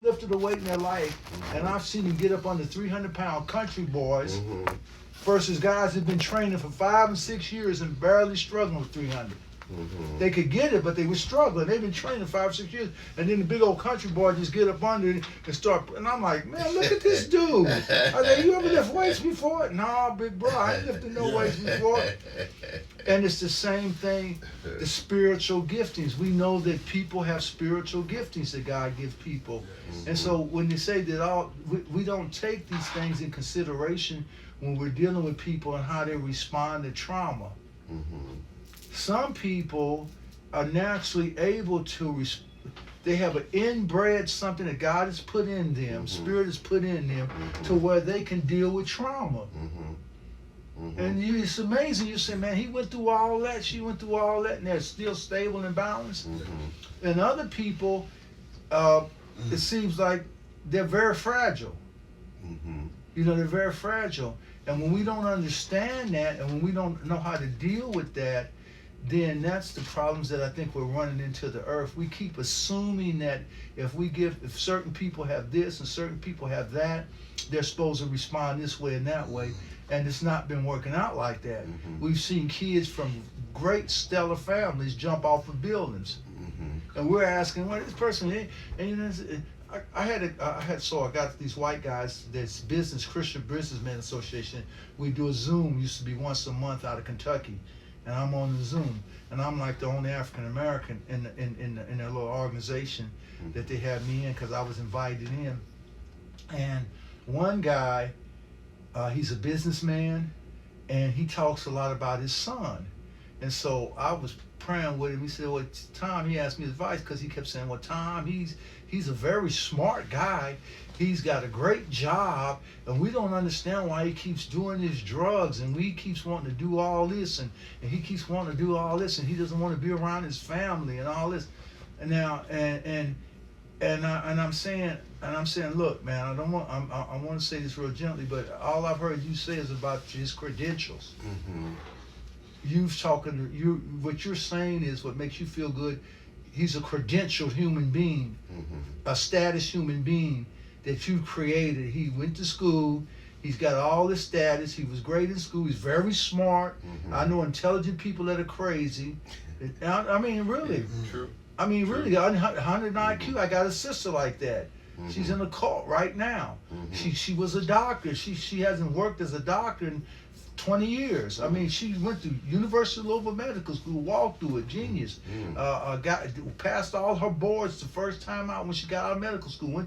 lifted a weight in their life, and I've seen them get up under 300-pound country boys versus guys who've been training for 5 and 6 years and barely struggling with 300. They could get it, but they were struggling. They've been training 5 or 6 years, and then the big old country boy just get up under it and start. And I'm like, man, look at this dude. I said, you ever lift weights before? No, big bro, I ain't lifted no weights before. And it's the same thing, the spiritual giftings. We know that people have spiritual giftings that God gives people. And so when they say that we don't take these things in consideration when we're dealing with people and how they respond to trauma. Some people are naturally able to, they have an inbred something that God has put in them, Spirit has put in them, to where they can deal with trauma. And it's amazing. You say, man, he went through all that, she went through all that, and they're still stable and balanced. And other people, it seems like they're very fragile. You know, they're very fragile. And when we don't understand that, and when we don't know how to deal with that, then that's the problems that I think we're running into the earth. We keep assuming that if certain people have this and certain people have that, they're supposed to respond this way and that way. And it's not been working out like that. We've seen kids from great stellar families jump off of buildings. And we're asking, well, this person, and you know, I got these white guys, this Christian Businessmen Association. We do a Zoom, used to be once a month out of Kentucky. And I'm on the Zoom, and I'm like the only African American in their little organization that they had me in because I was invited in. And one guy, he's a businessman, and he talks a lot about his son. And so I was praying with him. He said, well, Tom, he asked me advice because he kept saying, well, Tom, he's a very smart guy. He's got a great job, and we don't understand why he keeps doing his drugs, and he keeps wanting to do all this, and he keeps wanting to do all this, and he doesn't want to be around his family and all this. And now, and I'm saying, look, man, I want to say this real gently, but all I've heard you say is about his credentials. What you're saying is what makes you feel good. He's a credentialed human being, a status human being that you created. He went to school. He's got all this status. He was great in school. He's very smart. I know intelligent people that are crazy. I mean, really. True. I mean, really, 100 IQ. I got a sister like that. She's in a cult right now. She was a doctor. She hasn't worked as a doctor in 20 years. I mean, she went to University of Louisville Medical School, walked through it, genius. Passed all her boards the first time out when she got out of medical school. Went